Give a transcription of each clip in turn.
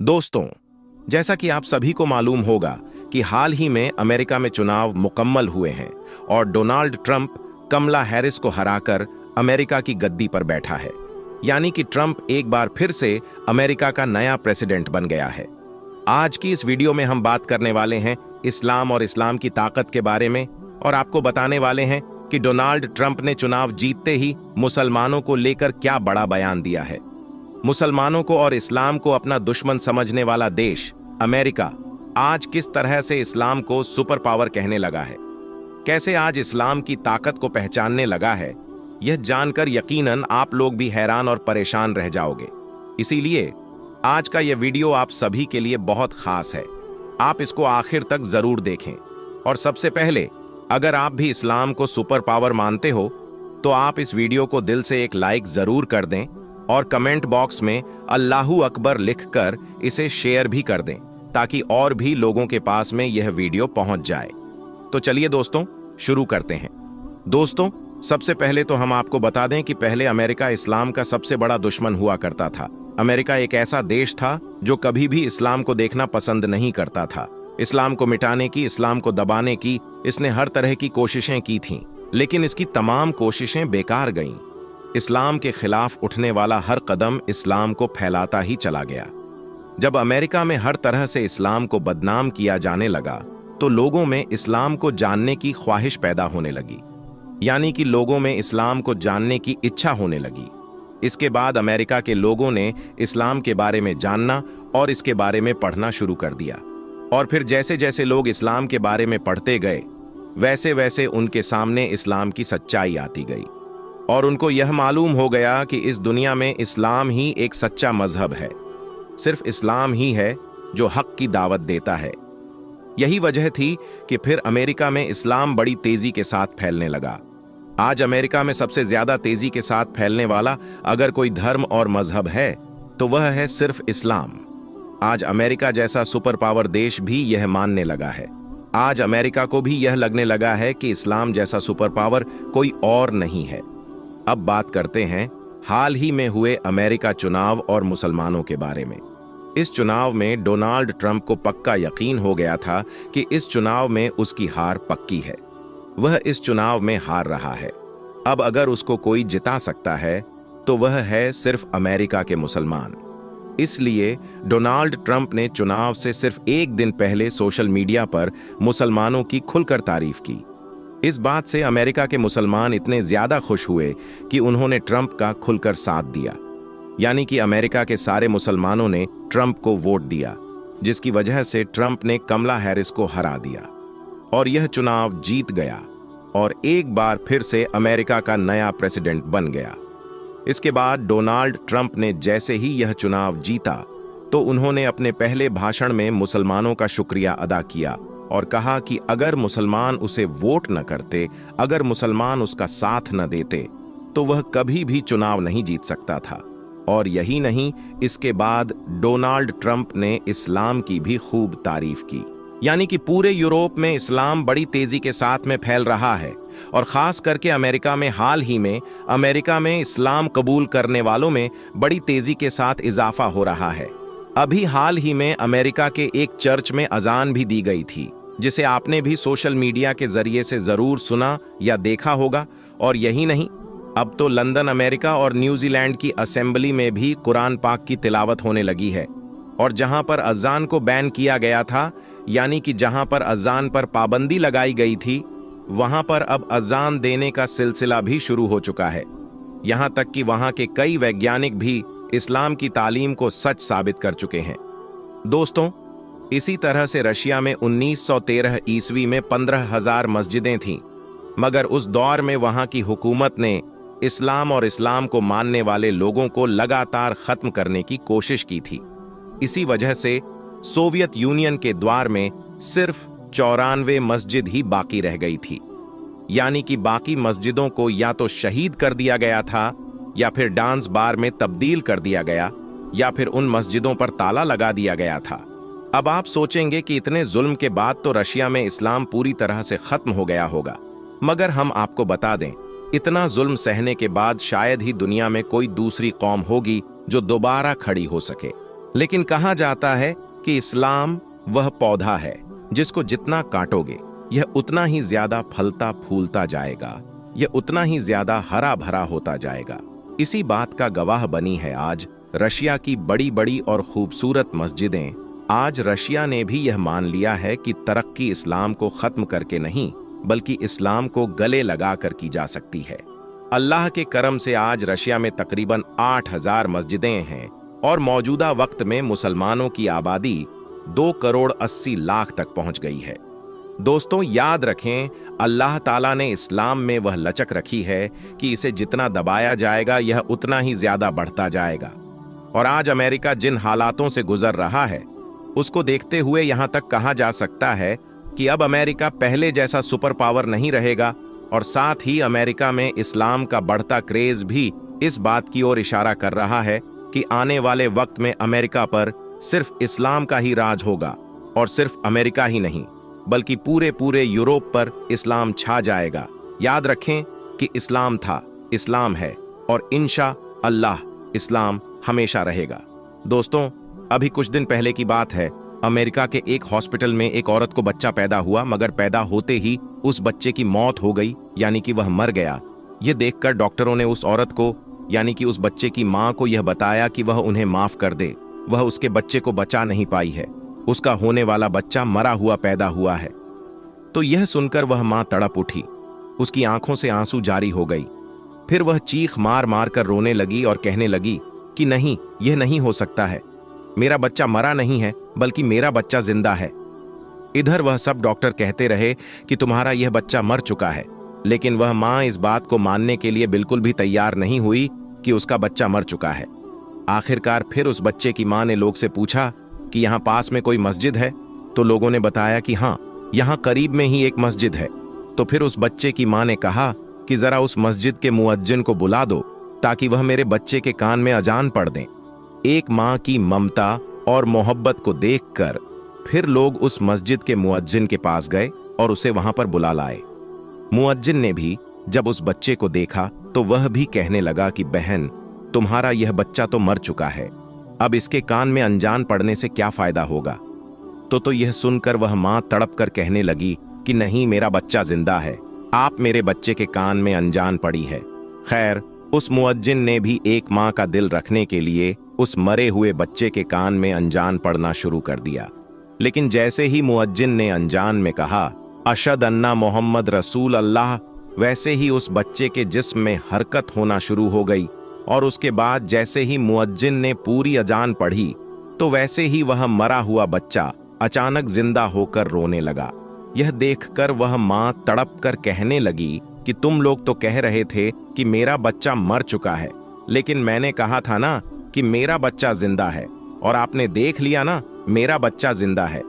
दोस्तों, जैसा कि आप सभी को मालूम होगा कि हाल ही में अमेरिका में चुनाव मुकम्मल हुए हैं और डोनाल्ड ट्रंप कमला हैरिस को हराकर अमेरिका की गद्दी पर बैठा है। यानी कि ट्रंप एक बार फिर से अमेरिका का नया प्रेसिडेंट बन गया है। आज की इस वीडियो में हम बात करने वाले हैं इस्लाम और इस्लाम की ताकत के बारे में और आपको बताने वाले हैं कि डोनाल्ड ट्रंप ने चुनाव जीतते ही मुसलमानों को लेकर क्या बड़ा बयान दिया है। मुसलमानों को और इस्लाम को अपना दुश्मन समझने वाला देश अमेरिका आज किस तरह से इस्लाम को सुपर पावर कहने लगा है, कैसे आज इस्लाम की ताकत को पहचानने लगा है, यह जानकर यकीनन आप लोग भी हैरान और परेशान रह जाओगे। इसीलिए आज का यह वीडियो आप सभी के लिए बहुत खास है। आप इसको आखिर तक जरूर देखें। और सबसे पहले, अगर आप भी इस्लाम को सुपर पावर मानते हो तो आप इस वीडियो को दिल से एक लाइक जरूर कर दें और कमेंट बॉक्स में अल्लाहू अकबर लिखकर इसे शेयर भी कर दें ताकि और भी लोगों के पास में यह वीडियो पहुंच जाए। तो चलिए दोस्तों, शुरू करते हैं। दोस्तों, सबसे पहले तो हम आपको बता दें कि पहले अमेरिका इस्लाम का सबसे बड़ा दुश्मन हुआ करता था। अमेरिका एक ऐसा देश था जो कभी भी इस्लाम को देखना पसंद नहीं करता था। इस्लाम को मिटाने की, इस्लाम को दबाने की इसने हर तरह की कोशिशें की थीं, लेकिन इसकी तमाम कोशिशें बेकार गईं। इस्लाम के खिलाफ उठने वाला हर कदम इस्लाम को फैलाता ही चला गया। जब अमेरिका में हर तरह से इस्लाम को बदनाम किया जाने लगा तो लोगों में इस्लाम को जानने की ख्वाहिश पैदा होने लगी, यानी कि लोगों में इस्लाम को जानने की इच्छा होने लगी। इसके बाद अमेरिका के लोगों ने इस्लाम के बारे में जानना और इसके बारे में पढ़ना शुरू कर दिया। और फिर जैसे जैसे लोग इस्लाम के बारे में पढ़ते गए वैसे वैसे उनके सामने इस्लाम की सच्चाई आती गई और उनको यह मालूम हो गया कि इस दुनिया में इस्लाम ही एक सच्चा मजहब है। सिर्फ इस्लाम ही है जो हक की दावत देता है। यही वजह थी कि फिर अमेरिका में इस्लाम बड़ी तेजी के साथ फैलने लगा। आज अमेरिका में सबसे ज्यादा तेजी के साथ फैलने वाला अगर कोई धर्म और मजहब है तो वह है सिर्फ इस्लाम। आज अमेरिका जैसा सुपर पावर देश भी यह मानने लगा है। आज अमेरिका को भी यह लगने लगा है कि इस्लाम जैसा सुपर पावर कोई और नहीं है। अब बात करते हैं हाल ही में हुए अमेरिका चुनाव और मुसलमानों के बारे में। इस चुनाव में डोनाल्ड ट्रंप को पक्का यकीन हो गया था कि इस चुनाव में उसकी हार पक्की है। वह इस चुनाव में हार रहा है। अब अगर उसको कोई जिता सकता है तो वह है सिर्फ अमेरिका के मुसलमान। इसलिए डोनाल्ड ट्रंप ने चुनाव से सिर्फ एक दिन पहले सोशल मीडिया पर मुसलमानों की खुलकर तारीफ की। इस बात से अमेरिका के मुसलमान इतने ज्यादा खुश हुए कि उन्होंने ट्रंप का खुलकर साथ दिया। यानी कि अमेरिका के सारे मुसलमानों ने ट्रंप को वोट दिया, जिसकी वजह से ट्रंप ने कमला हैरिस को हरा दिया और यह चुनाव जीत गया और एक बार फिर से अमेरिका का नया प्रेसिडेंट बन गया। इसके बाद डोनाल्ड ट्रंप ने जैसे ही यह चुनाव जीता तो उन्होंने अपने पहले भाषण में मुसलमानों का शुक्रिया अदा किया और कहा कि अगर मुसलमान उसे वोट न करते, अगर मुसलमान उसका साथ न देते तो वह कभी भी चुनाव नहीं जीत सकता था। और यही नहीं, इसके बाद डोनाल्ड ट्रंप ने इस्लाम की भी खूब तारीफ की। यानी कि पूरे यूरोप में इस्लाम बड़ी तेजी के साथ में फैल रहा है और खास करके अमेरिका में हाल ही में अमेरिका में इस्लाम कबूल करने वालों में बड़ी तेजी के साथ इजाफा हो रहा है। अभी हाल ही में अमेरिका के एक चर्च में अजान भी दी गई थी, जिसे आपने भी सोशल मीडिया के जरिए से जरूर सुना या देखा होगा। और यही नहीं, अब तो लंदन अमेरिका और न्यूजीलैंड की असेंबली में भी कुरान पाक की तिलावत होने लगी है। और जहां पर अजान को बैन किया गया था, यानी कि जहां पर अजान पर पाबंदी लगाई गई थी, वहां पर अब अजान देने का सिलसिला भी शुरू हो चुका है। यहां तक कि वहां के कई वैज्ञानिक भी इस्लाम की तालीम को सच साबित कर चुके हैं। दोस्तों, इसी तरह से रशिया में 1913 ईस्वी में 15,000 मस्जिदें थीं, मगर उस दौर में वहां की हुकूमत ने इस्लाम और इस्लाम को मानने वाले लोगों को लगातार खत्म करने की कोशिश की थी। इसी वजह से सोवियत यूनियन के द्वार में सिर्फ 94 मस्जिद ही बाकी रह गई थी। यानी कि बाकी मस्जिदों को या तो शहीद कर दिया गया था, या फिर डांस बार में तब्दील कर दिया गया, या फिर उन मस्जिदों पर ताला लगा दिया गया था। अब आप सोचेंगे कि इतने जुल्म के बाद तो रशिया में इस्लाम पूरी तरह से खत्म हो गया होगा, मगर हम आपको बता दें, इतना जुल्म सहने के बाद शायद ही दुनिया में कोई दूसरी कौम होगी जो दोबारा खड़ी हो सके। लेकिन कहा जाता है कि इस्लाम वह पौधा है जिसको जितना काटोगे यह उतना ही ज्यादा फलता फूलता जाएगा, यह उतना ही ज्यादा हरा भरा होता जाएगा। इसी बात का गवाह बनी है आज रशिया की बड़ी बड़ी और खूबसूरत मस्जिदें। आज रशिया ने भी यह मान लिया है कि तरक्की इस्लाम को खत्म करके नहीं बल्कि इस्लाम को गले लगाकर की जा सकती है। अल्लाह के करम से आज रशिया में तकरीबन 8,000 मस्जिदें हैं और मौजूदा वक्त में मुसलमानों की आबादी 2,80,00,000 तक पहुंच गई है। दोस्तों याद रखें, अल्लाह ताला ने इस्लाम में वह लचक रखी है कि इसे जितना दबाया जाएगा यह उतना ही ज्यादा बढ़ता जाएगा। और आज अमेरिका जिन हालातों से गुजर रहा है उसको देखते हुए यहां तक कहा जा सकता है कि अब अमेरिका पहले जैसा सुपर पावर नहीं रहेगा। और साथ ही अमेरिका में इस्लाम का बढ़ता क्रेज भी इस बात की ओर इशारा कर रहा है कि आने वाले वक्त में अमेरिका पर सिर्फ इस्लाम का ही राज होगा। और सिर्फ अमेरिका ही नहीं बल्कि पूरे यूरोप पर इस्लाम छा जाएगा। याद रखें कि इस्लाम था, इस्लाम है और इंशा अल्लाह इस्लाम हमेशा रहेगा। दोस्तों अभी कुछ दिन पहले की बात है, अमेरिका के एक हॉस्पिटल में एक औरत को बच्चा पैदा हुआ, मगर पैदा होते ही उस बच्चे की मौत हो गई, यानी कि वह मर गया। यह देखकर डॉक्टरों ने उस औरत को यानी कि उस बच्चे की मां को यह बताया कि वह उन्हें माफ कर दे, वह उसके बच्चे को बचा नहीं पाई है, उसका होने वाला बच्चा मरा हुआ पैदा हुआ है। तो यह सुनकर वह मां तड़प उठी, उसकी आंखों से आंसू जारी हो गई। फिर वह चीख मार मार कर रोने लगी और कहने लगी कि नहीं, यह नहीं हो सकता है, मेरा बच्चा मरा नहीं है बल्कि मेरा बच्चा जिंदा है। इधर वह सब डॉक्टर कहते रहे कि तुम्हारा यह बच्चा मर चुका है, लेकिन वह मां इस बात को मानने के लिए बिल्कुल भी तैयार नहीं हुई कि उसका बच्चा मर चुका है। आखिरकार फिर उस बच्चे की मां ने लोग से पूछा कि यहाँ पास में कोई मस्जिद है? तो लोगों ने बताया कि हाँ, यहाँ करीब में ही एक मस्जिद है। तो फिर उस बच्चे की मां ने कहा कि जरा उस मस्जिद के मुअज्जिन को बुला दो ताकि वह मेरे बच्चे के कान में अजान पढ़ दें। एक मां की ममता और मोहब्बत को देखकर फिर लोग उस मस्जिद के मुअज्जिन के पास गए और उसे वहां पर बुला लाए। मुअज्जिन ने भी जब उस बच्चे को देखा तो वह भी कहने लगा कि बहन, तुम्हारा यह बच्चा तो मर चुका है, अब इसके कान में अनजान पड़ने से क्या फायदा होगा। तो यह सुनकर वह मां तड़प कर कहने लगी कि नहीं, मेरा बच्चा जिंदा है, आप मेरे बच्चे के कान में अनजान पड़ी है। खैर, उस मुअज्जिन ने भी एक मां का दिल रखने के लिए उस मरे हुए बच्चे के कान में अनजान पढ़ना शुरू कर दिया। लेकिन जैसे ही मुअज्जिन ने अनजान में कहा अशहद अन्ना मोहम्मद रसूल अल्लाह, वैसे ही उस बच्चे के जिस्म में हरकत होना शुरू हो गई। और उसके बाद जैसे ही मुअज्जिन ने पूरी अजान पढ़ी तो वैसे ही वह मरा हुआ बच्चा अचानक जिंदा होकर रोने लगा। यह देखकर वह मां तड़प कर कहने लगी कि तुम लोग तो कह रहे थे कि मेरा बच्चा मर चुका है, लेकिन मैंने कहा था ना कि मेरा बच्चा जिंदा है, और आपने देख लिया ना, मेरा बच्चा जिंदा है।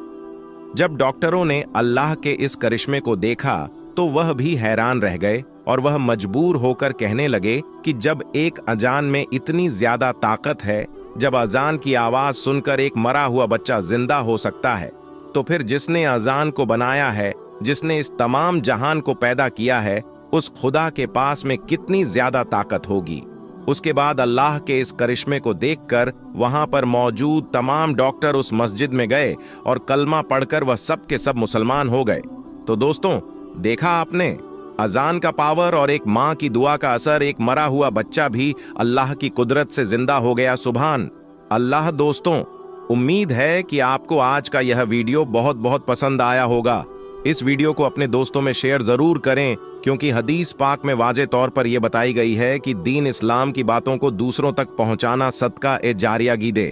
जब डॉक्टरों ने अल्लाह के इस करिश्मे को देखा तो वह भी हैरान रह गए और वह मजबूर होकर कहने लगे कि जब एक अजान में इतनी ज्यादा ताकत है, जब अजान की आवाज सुनकर एक मरा हुआ बच्चा जिंदा हो सकता है, तो फिर जिसने अजान को बनाया है, जिसने इस तमाम जहान को पैदा किया है, उस खुदा के पास में कितनी ज्यादा ताकत होगी। उसके बाद अल्लाह के इस करिश्मे को देखकर वहां पर मौजूद तमाम डॉक्टर उस मस्जिद में गए और कलमा पढ़कर वह सब के सब मुसलमान हो गए। तो दोस्तों, देखा आपने, अजान का पावर और एक मां की दुआ का असर, एक मरा हुआ बच्चा भी अल्लाह की कुदरत से जिंदा हो गया। सुभान अल्लाह। दोस्तों, उम्मीद है कि आपको आज का यह वीडियो बहुत बहुत पसंद आया होगा। इस वीडियो को अपने दोस्तों में शेयर जरूर करें, क्योंकि हदीस पाक में वाज़े तौर पर यह बताई गई है कि दीन इस्लाम की बातों को दूसरों तक पहुंचाना सदका ए जारिया गी दे।